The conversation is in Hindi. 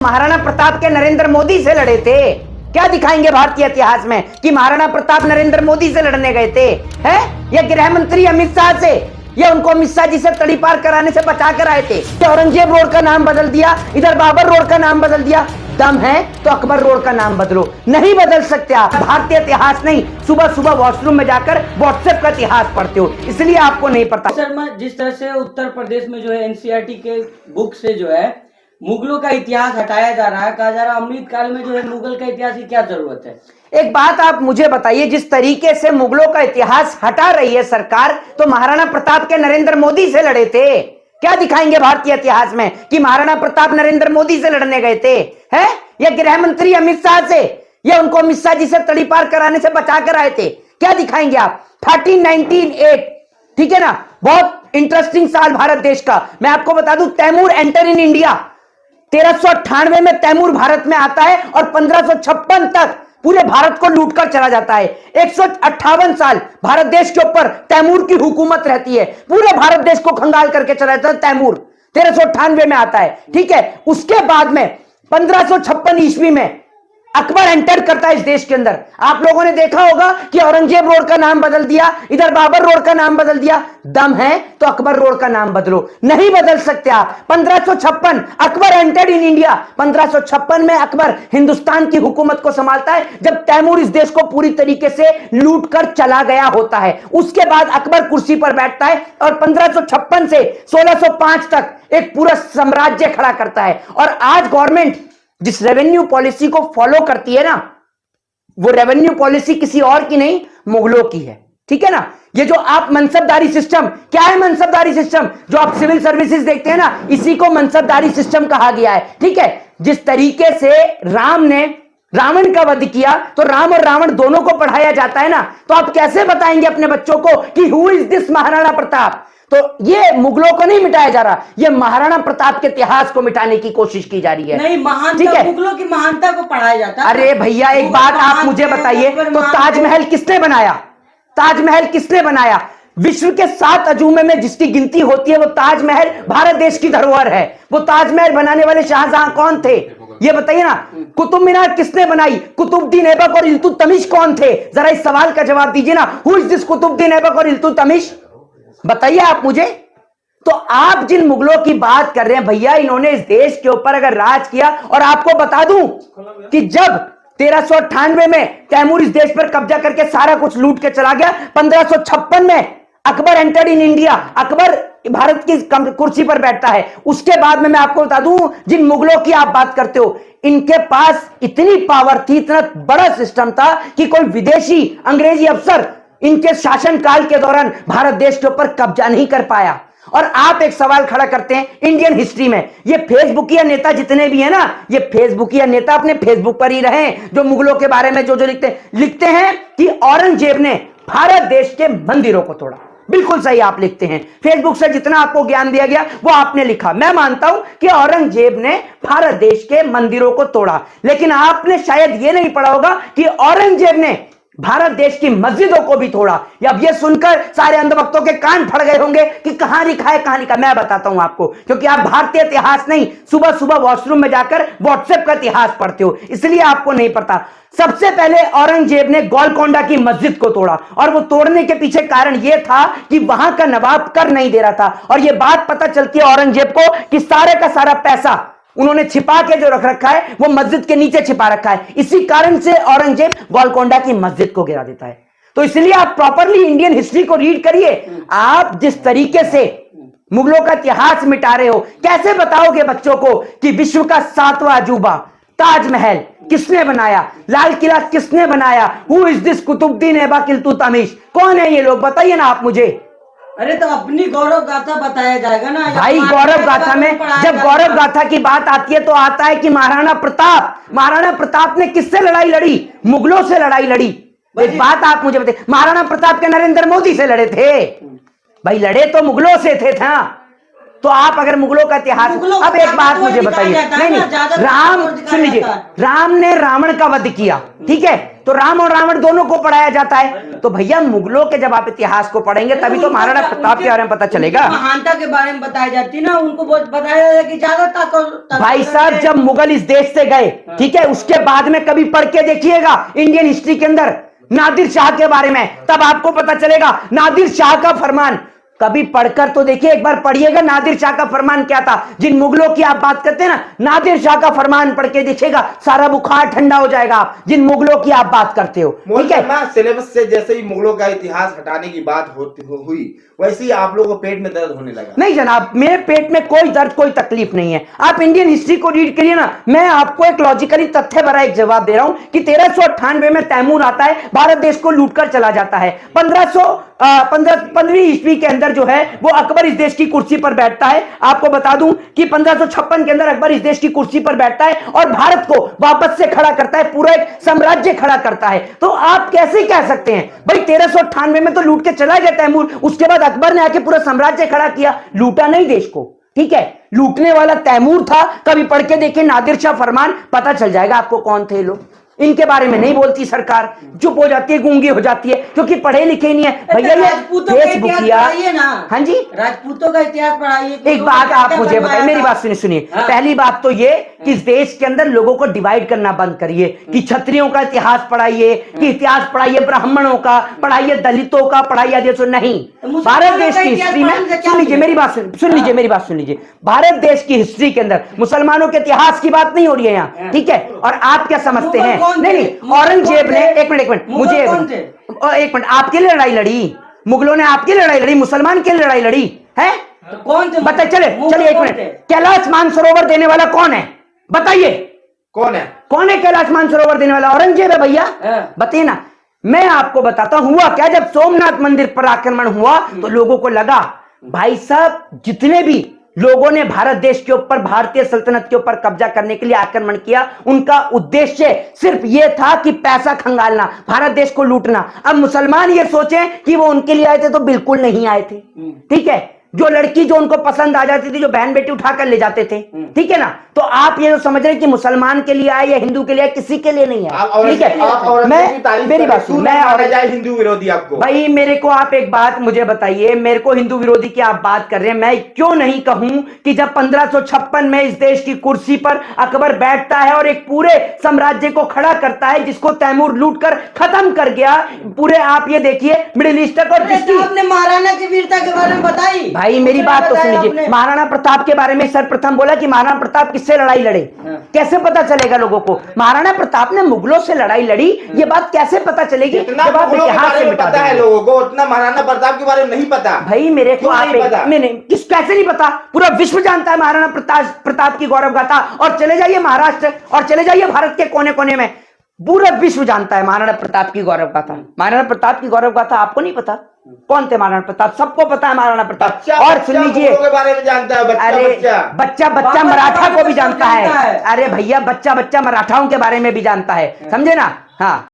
महाराणा प्रताप के नरेंद्र मोदी से लड़े थे। क्या दिखाएंगे भारतीय इतिहास में कि महाराणा प्रताप नरेंद्र मोदी से लड़ने गए थे? हैं? या गृह मंत्री अमित शाह से, या उनको अमित शाह जी से तड़ी पार कराने से बचा कर आए थे? तो औरंगजेब रोड का नाम बदल दिया, इधर बाबर रोड का नाम बदल दिया। दम है तो अकबर रोड का नाम बदलो। नहीं बदल सकते आप। भारतीय इतिहास नहीं, सुबह सुबह वॉशरूम में जाकर व्हाट्सएप का इतिहास पढ़ते हो, इसलिए आपको नहीं पता। शर्मा, जिस तरह से उत्तर प्रदेश में जो है एनसीईआरटी के बुक से जो है मुगलों का इतिहास हटाया जा रहा है, कहा जा रहा है अमृत काल में जो है मुगल का इतिहास की क्या जरूरत है? एक बात आप मुझे बताइए, जिस तरीके से मुगलों का इतिहास हटा रही है सरकार, तो महाराणा प्रताप के नरेंद्र मोदी से लड़े थे। क्या दिखाएंगे भारतीय इतिहास में कि महाराणा प्रताप नरेंद्र मोदी से लड़ने गए थे? हैं? या गृह मंत्री अमित शाह से, या उनको अमित शाह जी से तड़ी पार कराने से बचा कर आए थे? क्या दिखाएंगे आप? 1398, ठीक है ना, बहुत इंटरेस्टिंग साल भारत देश का। मैं आपको बता दूं, तैमूर एंटर इन इंडिया 1398 में तैमूर भारत में आता है और 1556 तक पूरे भारत को लूटकर चला जाता है। 158 साल भारत देश के ऊपर तैमूर की हुकूमत रहती है, पूरे भारत देश को खंगाल करके चला जाता है। तैमूर 1398 में आता है, ठीक है। उसके बाद में 1556 ईस्वी में अकबर एंटर करता है इस देश के अंदर। आप लोगों ने देखा होगा कि औरंगजेब रोड का नाम बदल दिया, इधर बाबर रोड का नाम बदल दिया। दम है तो अकबर रोड का नाम बदलो। नहीं बदल सकते आप। 1556 अकबर एंटर्ड इन इंडिया। 1556 में अकबर हिंदुस्तान की हुकूमत को संभालता है, जब तैमूर इस देश को पूरी तरीके से लूट कर चला गया होता है। उसके बाद अकबर कुर्सी पर बैठता है और 1556 से 1605 तक एक पूरा साम्राज्य खड़ा करता है। और आज गवर्नमेंट जिस रेवेन्यू पॉलिसी को फॉलो करती है ना, वो रेवेन्यू पॉलिसी किसी और की नहीं, मुगलों की है, ठीक है ना। ये जो आप मनसबदारी सिस्टम, क्या है मनसबदारी सिस्टम? जो आप सिविल सर्विसेज देखते हैं ना, इसी को मनसबदारी सिस्टम कहा गया है, ठीक है। जिस तरीके से राम ने रावण का वध किया, तो राम और रावण दोनों को पढ़ाया जाता है ना, तो आप कैसे बताएंगे अपने बच्चों को कि who is this Maharana Pratap? तो ये मुगलों को नहीं मिटाया जा रहा, ये महाराणा प्रताप के इतिहास को मिटाने की कोशिश की जा रही है। नहीं, महानता, मुगलों की महानता को पढ़ाया जाता है। अरे भैया, एक बात आप मुझे बताइए, तो ताजमहल किसने बनाया? ताजमहल किसने बनाया? विश्व के 7 अजूबे में जिसकी गिनती होती है, वो ताजमहल भारत देश की धरोहर है। वो ताजमहल बनाने वाले शाहजहां कौन थे? ये बताइए ना। कुतुब मीनार किसने बनाई? कुतुबुद्दीन ऐबक और इल्तुतमिश कौन थे? जरा इस सवाल का जवाब दीजिए ना। Who is this Qutubuddin Aibak और इल्तुतमिश? बताइए आप मुझे। तो आप जिन मुगलों की बात कर रहे हैं भैया, इन्होंने इस देश के ऊपर अगर राज किया, और आपको बता दूं कि जब 1398 में तैमूर इस देश पर कब्जा करके सारा कुछ लूट के चला गया, 1556 में Akbar entered in India, Akbar Bharat की कुर्सी पर बैठता है। उसके बाद में मैं आपको बता दूं, जिन मुगलों की आप बात करते हो, इनके पास इतनी पावर थी, इतना बड़ा सिस्टम था कि कोई विदेशी अंग्रेजी अफसर इनके शासनकाल के दौरान भारत देश के ऊपर कब्जा नहीं कर पाया। और आप एक सवाल खड़ा करते हैं इंडियन हिस्ट्री में, ये फेसबुकिया नेता जितने भी हैं ना, ये फेसबुकिया नेता अपने फेसबुक पर ही रहे, जो मुगलों के बारे में जो लिखते हैं कि औरंगजेब ने भारत देश के मंदिरों को तोड़ा। बिल्कुल सही आप लिखते हैं। फेसबुक से जितना आपको ज्ञान दिया गया वो आपने लिखा। मैं मानता हूं कि औरंगजेब ने भारत देश के मंदिरों को तोड़ा, लेकिन आपने शायद ये नहीं पढ़ा होगा कि औरंगजेब ने भारत देश की मस्जिदों को भी तोड़ा। या अब ये सुनकर सारे अंधभक्तों के कान फट गए होंगे कि कहां लिखा है, कहां लिखा। मैं बताता हूं आपको, क्योंकि आप भारतीय इतिहास नहीं, सुबह सुबह वॉशरूम में जाकर व्हाट्सएप का इतिहास पढ़ते हो, इसलिए आपको नहीं पता। सबसे पहले औरंगजेब ने गोलकोंडा की मस्जिद को तोड़ा, और वो तोड़ने के पीछे कारण यह था कि वहां का नवाब कर नहीं दे रहा था। और यह बात पता चलती है औरंगजेब को कि सारे का सारा पैसा उन्होंने छिपा के जो रख रखा है, वो मस्जिद के नीचे छिपा रखा है। इसी कारण से औरंगजेब गोलकोंडा की मस्जिद को गिरा देता है। तो इसलिए आप प्रॉपरली इंडियन हिस्ट्री को रीड करिए। आप जिस तरीके से मुगलों का इतिहास मिटा रहे हो, कैसे बताओगे बच्चों को कि विश्व का 7वां अजूबा ताजमहल किसने बनाया? लाल किला किसने बनाया? Who is this Qutubuddin Aibak Iltutmish? कौन है ये लोग? बताइए ना आप मुझे। अरे तो अपनी गौरव गाथा बताया जाएगा ना भाई। गौरव गाथा में जब गौरव गाथा की बात आती है तो आता है कि महाराणा प्रताप ने किससे लड़ाई लड़ी? मुगलों से लड़ाई लड़ी। एक बात आप मुझे बताइए, महाराणा प्रताप के नरेंद्र मोदी से लड़े थे? भाई लड़े तो मुगलों से थे था। तो आप अगर मुगलों का इतिहास, अब एक बात मुझे बताइए, नहीं राम, सुन लीजिए, राम ने रावण का वध किया, ठीक है। तो राम और रावण दोनों को पढ़ाया जाता है। तो भैया मुगलों के जब आप इतिहास को पढ़ेंगे तभी तो महाराणा प्रताप के बारे में पता चलेगा। महानता के बारे में बताई जाती है ना, उनको बहुत बताया जाता है कि ज्यादा ताकत। भाई साहब जब मुगल इस देश से गए, ठीक है, उसके बाद में कभी पढ़ के देखिएगा इंडियन हिस्ट्री के अंदर नादिर शाह के बारे में, तब आपको पता चलेगा नादिर शाह का फरमान। कभी पढ़कर तो देखिए, एक बार पढ़िएगा नादिर शाह का फरमान क्या था। जिन मुगलों की आप बात करते हैं ना, नादिर शाह का फरमान पढ़ के देखिएगा, सारा बुखार ठंडा हो जाएगा। आप जिन मुगलों की आप बात करते हो, ठीक है, सिलेबस से जैसे ही मुगलों का इतिहास हटाने की बात हुई, वैसे ही आप लोगों को पेट में दर्द होने लगा। नहीं जनाब, मेरे पेट में कोई दर्द कोई तकलीफ नहीं है। आप इंडियन हिस्ट्री को रीड करिए ना, मैं आपको एक लॉजिकली तथ्य भरा एक जवाब दे रहा हूं कि 1398 में तैमूर आता है, भारत देश को लूटकर चला जाता है। 15वीं ईस्वी के अंदर जो है वो अकबर इस देश की कुर्सी पर बैठता है। आपको बता दूं कि 1556 के अंदर अकबर इस देश की कुर्सी पर बैठता है और भारत को वापस से खड़ा करता है, पूरा एक साम्राज्य खड़ा करता है। तो आप कैसे कह सकते हैं भाई 1398 में तो लूट के चला गया तैमूर, उसके बाद अकबर ने आके पूरा साम्राज्य खड़ा किया। लूटा नहीं देश को, ठीक है, लूटने वाला तैमूर था। कभी पढ़ के देखिए नादिर शाह फरमान, पता चल जाएगा आपको कौन थे लोग। इनके बारे में नहीं बोलती सरकार, चुप हो जाती है, गूंगी हो जाती है, क्योंकि पढ़े लिखे नहीं है। भैया ये फेसबुकिया, हाँ जी, राजपूतों का इतिहास पढ़ाइए। एक बात आप मुझे बताइए, मेरी बात सुनिए। पहली बात तो ये कि इस देश के अंदर लोगों को डिवाइड करना बंद करिए, कि क्षत्रियों का इतिहास पढ़ाइए, कि इतिहास पढ़ाइए ब्राह्मणों का, पढ़ाइए दलितों का, पढ़ाइए देशों नहीं। भारत देश की हिस्ट्री में सुन लीजिए मेरी बात, सुन लीजिए मेरी बात सुन लीजिए। भारत देश की हिस्ट्री के अंदर मुसलमानों के इतिहास की बात नहीं हो रही है यहाँ, ठीक है। और आप क्या समझते हैं? नहीं, औरंगजेब ने, एक मिनट मुझे एक मिनट, आपके लिए लड़ाई लड़ी मुगलों ने? आपकी लड़ाई लड़ी? मुसलमान के लिए लड़ाई लड़ी है? कौन थे? बताइए, चलिए एक मिनट, कैलाश मानसरोवर देने वाला कौन है? बताइए कौन है? कौन है कैलाश मानसरोवर देने वाला? औरंगजेब है भैया, बताइए ना। मैं आपको बताता हूं हुआ क्या। जब सोमनाथ मंदिर पर आक्रमण हुआ तो लोगों को लगा भाई साहब जितने भी लोगों ने भारत देश के ऊपर, भारतीय सल्तनत के ऊपर कब्जा करने के लिए आक्रमण किया, उनका उद्देश्य सिर्फ यह था कि पैसा खंगालना, भारत देश को लूटना। अब मुसलमान ये सोचें कि वो उनके लिए आए थे, तो बिल्कुल नहीं आए थे, ठीक है। जो लड़की जो उनको पसंद आ जाती थी, जो बहन बेटी उठाकर ले जाते थे, ठीक है ना। तो आप ये समझ रहे हैं कि मुसलमान के लिए आए या हिंदू के लिए, किसी के लिए नहीं है, ठीक है। मैं मेरी बात सुन, मैं और हिंदू विरोधी आपको भाई, मेरे को आप एक बात मुझे बताइए, मेरे को हिंदू विरोधी की आप बात कर रहे हैं, मैं क्यों नहीं कहूं कि जब 1556 में इस देश की कुर्सी पर अकबर बैठता है और एक पूरे साम्राज्य को खड़ा करता है, जिसको तैमूर लूट कर खत्म कर गया पूरे। आप ये देखिए मिडिल ईस्ट तक, और आपने महाराणा की वीरता के बारे में बताई। भाई मेरी बात तो सुन लीजिए। महाराणा प्रताप के बारे में सर्वप्रथम बोला कि महाराणा प्रताप किससे लड़ाई लड़े, कैसे पता चलेगा लोगों को? महाराणा प्रताप ने मुगलों से लड़ाई लड़ी, ये बात कैसे पता चलेगी जब आप इतिहास से मिटा पता है लोगों को, उतना महाराणा प्रताप के बारे में नहीं पता। भाई मेरे को आप किस कैसे नहीं पता? पूरा विश्व जानता है महाराणा प्रताप की गौरव गाथा। और चले जाइए महाराष्ट्र और चले जाइए भारत के कोने कोने में, पूरा विश्व जानता है महाराणा प्रताप की गौरव गाथा। महाराणा प्रताप की गौरव गाथा आपको नहीं पता? कौन थे महाराणा प्रताप? सबको पता है महाराणा प्रताप। और सुन लीजिए, के बारे में जानता है बच्चा बच्चा मराठा को भी जानता है। अरे भैया बच्चा मराठाओं के बारे में भी जानता है, समझे ना? हाँ।